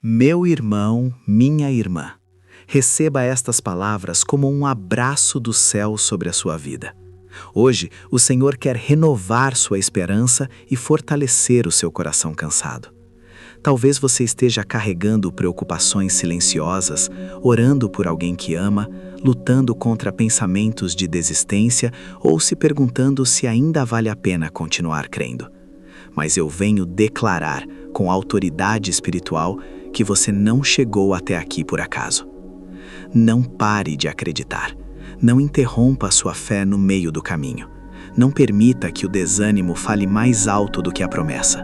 Meu irmão, minha irmã, receba estas palavras como um abraço do céu sobre a sua vida. Hoje, o Senhor quer renovar sua esperança e fortalecer o seu coração cansado. Talvez você esteja carregando preocupações silenciosas, orando por alguém que ama, lutando contra pensamentos de desistência ou se perguntando se ainda vale a pena continuar crendo. Mas eu venho declarar, com autoridade espiritual, que você não chegou até aqui por acaso. Não pare de acreditar. Não interrompa a sua fé no meio do caminho. Não permita que o desânimo fale mais alto do que a promessa.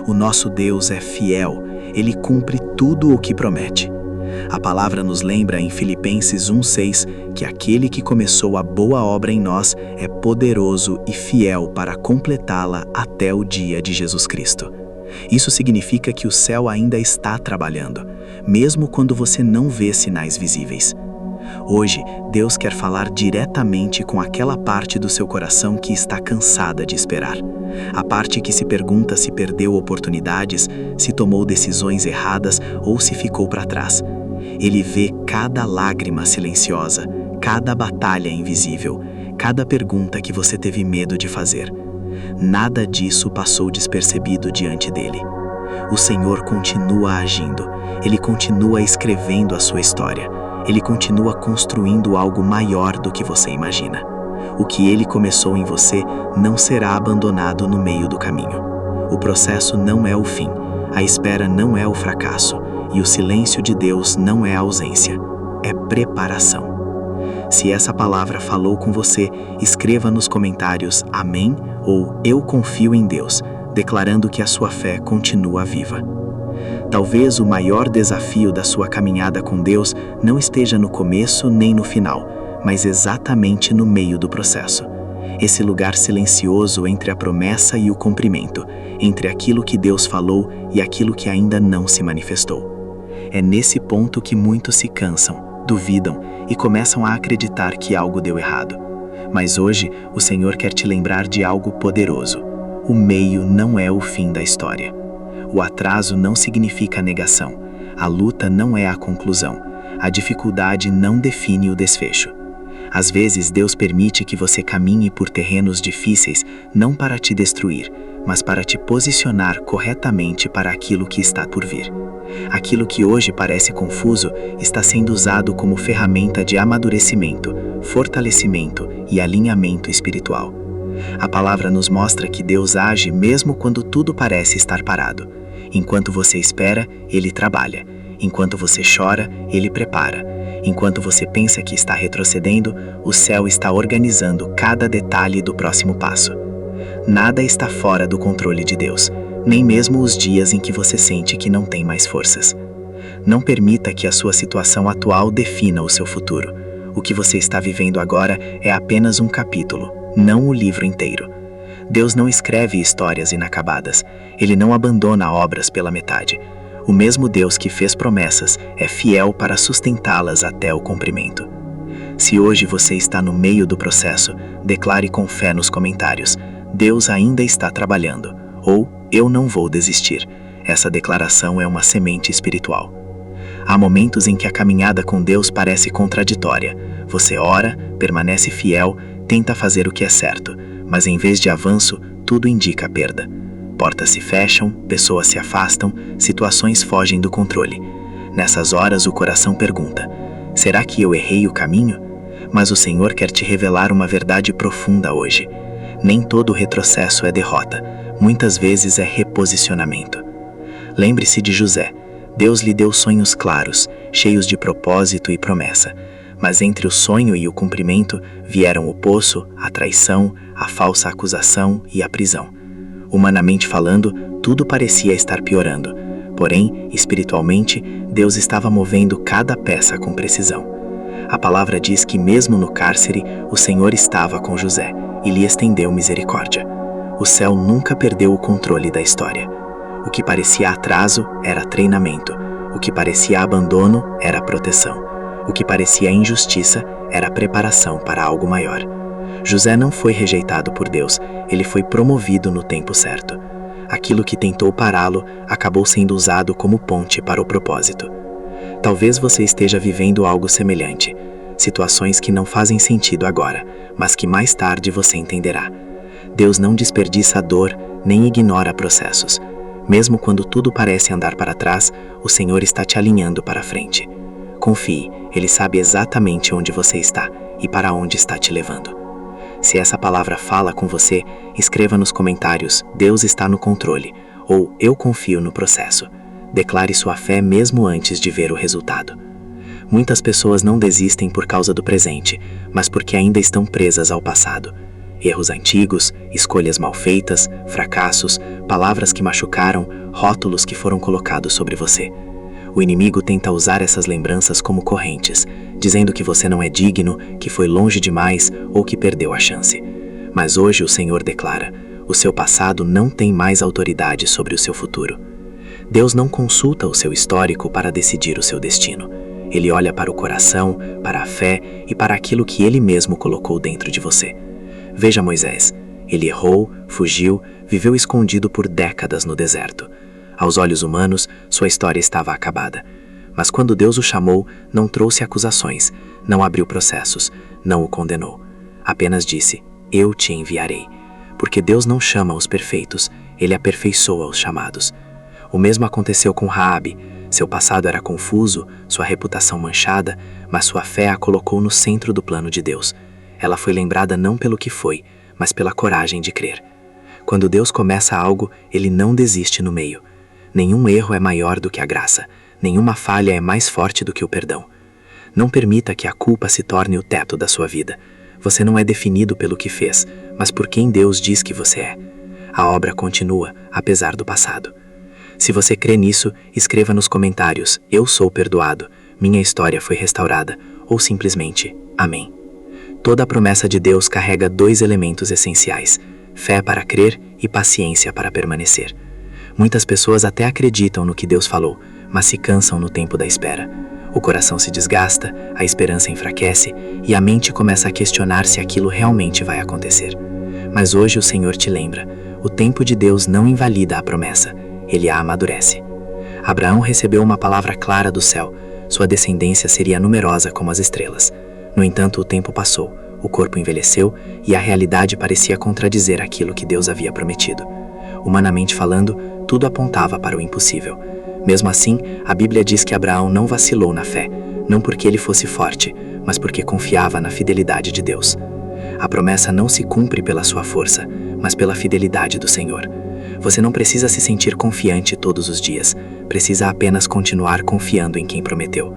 O nosso Deus é fiel, Ele cumpre tudo o que promete. A palavra nos lembra em Filipenses 1:6 que aquele que começou a boa obra em nós é poderoso e fiel para completá-la até o dia de Jesus Cristo. Isso significa que o céu ainda está trabalhando, mesmo quando você não vê sinais visíveis. Hoje, Deus quer falar diretamente com aquela parte do seu coração que está cansada de esperar. A parte que se pergunta se perdeu oportunidades, se tomou decisões erradas ou se ficou para trás. Ele vê cada lágrima silenciosa, cada batalha invisível, cada pergunta que você teve medo de fazer. Nada disso passou despercebido diante dele. O Senhor continua agindo, Ele continua escrevendo a sua história, Ele continua construindo algo maior do que você imagina. O que Ele começou em você não será abandonado no meio do caminho. O processo não é o fim, a espera não é o fracasso, e o silêncio de Deus não é ausência, é preparação. Se essa palavra falou com você, escreva nos comentários Amém ou Eu confio em Deus, declarando que a sua fé continua viva. Talvez o maior desafio da sua caminhada com Deus não esteja no começo nem no final, mas exatamente no meio do processo. Esse lugar silencioso entre a promessa e o cumprimento, entre aquilo que Deus falou e aquilo que ainda não se manifestou. É nesse ponto que muitos se cansam, duvidam e começam a acreditar que algo deu errado. Mas hoje, o Senhor quer te lembrar de algo poderoso. O meio não é o fim da história. O atraso não significa negação. A luta não é a conclusão. A dificuldade não define o desfecho. Às vezes, Deus permite que você caminhe por terrenos difíceis, não para te destruir, mas para te posicionar corretamente para aquilo que está por vir. Aquilo que hoje parece confuso está sendo usado como ferramenta de amadurecimento, fortalecimento e alinhamento espiritual. A palavra nos mostra que Deus age mesmo quando tudo parece estar parado. Enquanto você espera, Ele trabalha. Enquanto você chora, Ele prepara. Enquanto você pensa que está retrocedendo, o céu está organizando cada detalhe do próximo passo. Nada está fora do controle de Deus, nem mesmo os dias em que você sente que não tem mais forças. Não permita que a sua situação atual defina o seu futuro. O que você está vivendo agora é apenas um capítulo, não o livro inteiro. Deus não escreve histórias inacabadas. Ele não abandona obras pela metade. O mesmo Deus que fez promessas é fiel para sustentá-las até o cumprimento. Se hoje você está no meio do processo, declare com fé nos comentários: Deus ainda está trabalhando, ou eu não vou desistir. Essa declaração é uma semente espiritual. Há momentos em que a caminhada com Deus parece contraditória. Você ora, permanece fiel, tenta fazer o que é certo, mas em vez de avanço, tudo indica perda. Portas se fecham, pessoas se afastam, situações fogem do controle. Nessas horas o coração pergunta: será que eu errei o caminho? Mas o Senhor quer te revelar uma verdade profunda hoje. Nem todo retrocesso é derrota, muitas vezes é reposicionamento. Lembre-se de José. Deus lhe deu sonhos claros, cheios de propósito e promessa. Mas entre o sonho e o cumprimento vieram o poço, a traição, a falsa acusação e a prisão. Humanamente falando, tudo parecia estar piorando. Porém, espiritualmente, Deus estava movendo cada peça com precisão. A palavra diz que mesmo no cárcere, o Senhor estava com José e lhe estendeu misericórdia. O céu nunca perdeu o controle da história. O que parecia atraso era treinamento. O que parecia abandono era proteção. O que parecia injustiça era preparação para algo maior. José não foi rejeitado por Deus, ele foi promovido no tempo certo. aquilo que tentou pará-lo acabou sendo usado como ponte para o propósito. Talvez você esteja vivendo algo semelhante, situações que não fazem sentido agora, mas que mais tarde você entenderá. Deus não desperdiça a dor nem ignora processos. Mesmo quando tudo parece andar para trás, o Senhor está te alinhando para frente. Confie, Ele sabe exatamente onde você está e para onde está te levando. Se essa palavra fala com você, escreva nos comentários: Deus está no controle, ou eu confio no processo. Declare sua fé mesmo antes de ver o resultado. Muitas pessoas não desistem por causa do presente, mas porque ainda estão presas ao passado. Erros antigos, escolhas mal feitas, fracassos, palavras que machucaram, rótulos que foram colocados sobre você. O inimigo tenta usar essas lembranças como correntes, dizendo que você não é digno, que foi longe demais ou que perdeu a chance. Mas hoje o Senhor declara: o seu passado não tem mais autoridade sobre o seu futuro. Deus não consulta o seu histórico para decidir o seu destino. Ele olha para o coração, para a fé e para aquilo que Ele mesmo colocou dentro de você. Veja Moisés. Ele errou, fugiu, viveu escondido por décadas no deserto. Aos olhos humanos, sua história estava acabada. Mas quando Deus o chamou, não trouxe acusações, não abriu processos, não o condenou. Apenas disse: eu te enviarei. Porque Deus não chama os perfeitos, Ele aperfeiçoa os chamados. O mesmo aconteceu com Raabe. Seu passado era confuso, sua reputação manchada, mas sua fé a colocou no centro do plano de Deus. Ela foi lembrada não pelo que foi, mas pela coragem de crer. Quando Deus começa algo, Ele não desiste no meio. Nenhum erro é maior do que a graça. Nenhuma falha é mais forte do que o perdão. Não permita que a culpa se torne o teto da sua vida. Você não é definido pelo que fez, mas por quem Deus diz que você é. A obra continua, apesar do passado. Se você crê nisso, escreva nos comentários: eu sou perdoado, minha história foi restaurada, ou simplesmente, amém. Toda a promessa de Deus carrega 2 elementos essenciais: fé para crer e paciência para permanecer. Muitas pessoas até acreditam no que Deus falou, mas se cansam no tempo da espera. O coração se desgasta, a esperança enfraquece e a mente começa a questionar se aquilo realmente vai acontecer. Mas hoje o Senhor te lembra: o tempo de Deus não invalida a promessa, Ele a amadurece. Abraão recebeu uma palavra clara do céu: sua descendência seria numerosa como as estrelas. No entanto, o tempo passou, o corpo envelheceu e a realidade parecia contradizer aquilo que Deus havia prometido. Humanamente falando, tudo apontava para o impossível. Mesmo assim, a Bíblia diz que Abraão não vacilou na fé, não porque ele fosse forte, mas porque confiava na fidelidade de Deus. A promessa não se cumpre pela sua força, mas pela fidelidade do Senhor. Você não precisa se sentir confiante todos os dias, precisa apenas continuar confiando em quem prometeu.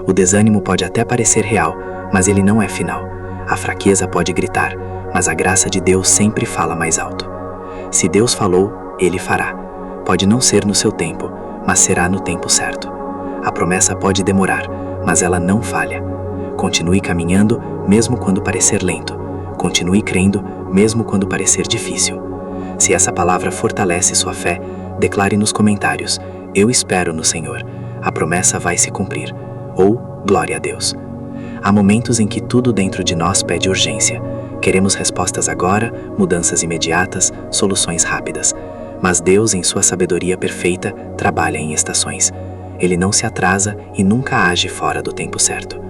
O desânimo pode até parecer real, mas ele não é final. A fraqueza pode gritar, mas a graça de Deus sempre fala mais alto. Se Deus falou, Ele fará. Pode não ser no seu tempo, mas será no tempo certo. A promessa pode demorar, mas ela não falha. Continue caminhando, mesmo quando parecer lento. Continue crendo, mesmo quando parecer difícil. Se essa palavra fortalece sua fé, declare nos comentários: eu espero no Senhor. A promessa vai se cumprir. Ou, glória a Deus. Há momentos em que tudo dentro de nós pede urgência. Queremos respostas agora, mudanças imediatas, soluções rápidas. Mas Deus, em sua sabedoria perfeita, trabalha em estações. Ele não se atrasa e nunca age fora do tempo certo.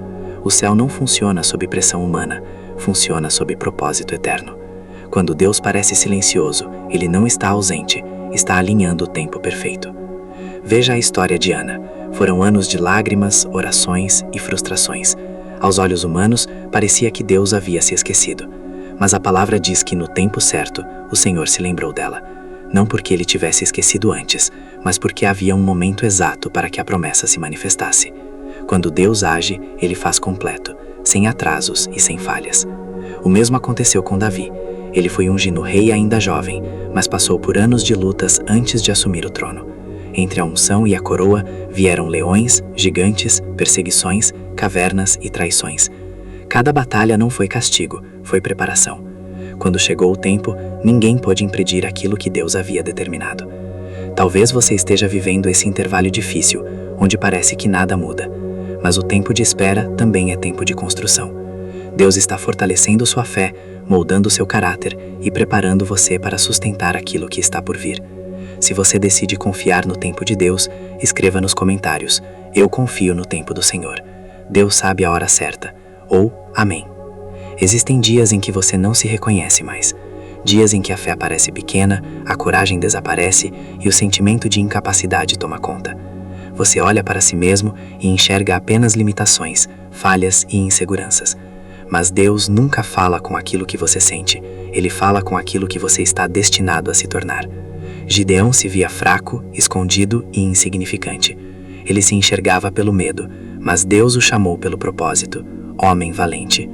O céu não funciona sob pressão humana, funciona sob propósito eterno. Quando Deus parece silencioso, Ele não está ausente, está alinhando o tempo perfeito. Veja a história de Ana. Foram anos de lágrimas, orações e frustrações. Aos olhos humanos, parecia que Deus havia se esquecido. Mas a palavra diz que no tempo certo, o Senhor se lembrou dela. Não porque Ele tivesse esquecido antes, mas porque havia um momento exato para que a promessa se manifestasse. Quando Deus age, Ele faz completo, sem atrasos e sem falhas. O mesmo aconteceu com Davi. Ele foi ungido rei ainda jovem, mas passou por anos de lutas antes de assumir o trono. Entre a unção e a coroa vieram leões, gigantes, perseguições, cavernas e traições. Cada batalha não foi castigo, foi preparação. Quando chegou o tempo, ninguém pôde impedir aquilo que Deus havia determinado. Talvez você esteja vivendo esse intervalo difícil, onde parece que nada muda. Mas o tempo de espera também é tempo de construção. Deus está fortalecendo sua fé, moldando seu caráter e preparando você para sustentar aquilo que está por vir. Se você decide confiar no tempo de Deus, escreva nos comentários: eu confio no tempo do Senhor. Deus sabe a hora certa. Ou amém. Existem dias em que você não se reconhece mais. Dias em que a fé parece pequena, a coragem desaparece e o sentimento de incapacidade toma conta. Você olha para si mesmo e enxerga apenas limitações, falhas e inseguranças. Mas Deus nunca fala com aquilo que você sente. Ele fala com aquilo que você está destinado a se tornar. Gideão se via fraco, escondido e insignificante. Ele se enxergava pelo medo, mas Deus o chamou pelo propósito: homem valente.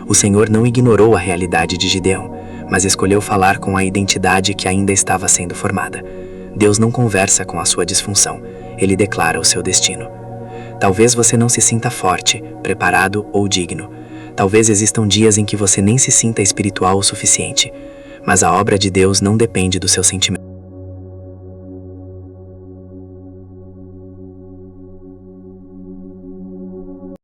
O Senhor não ignorou a realidade de Gideão, mas escolheu falar com a identidade que ainda estava sendo formada. Deus não conversa com a sua disfunção, Ele declara o seu destino. Talvez você não se sinta forte, preparado ou digno. Talvez existam dias em que você nem se sinta espiritual o suficiente. Mas a obra de Deus não depende do seu sentimento.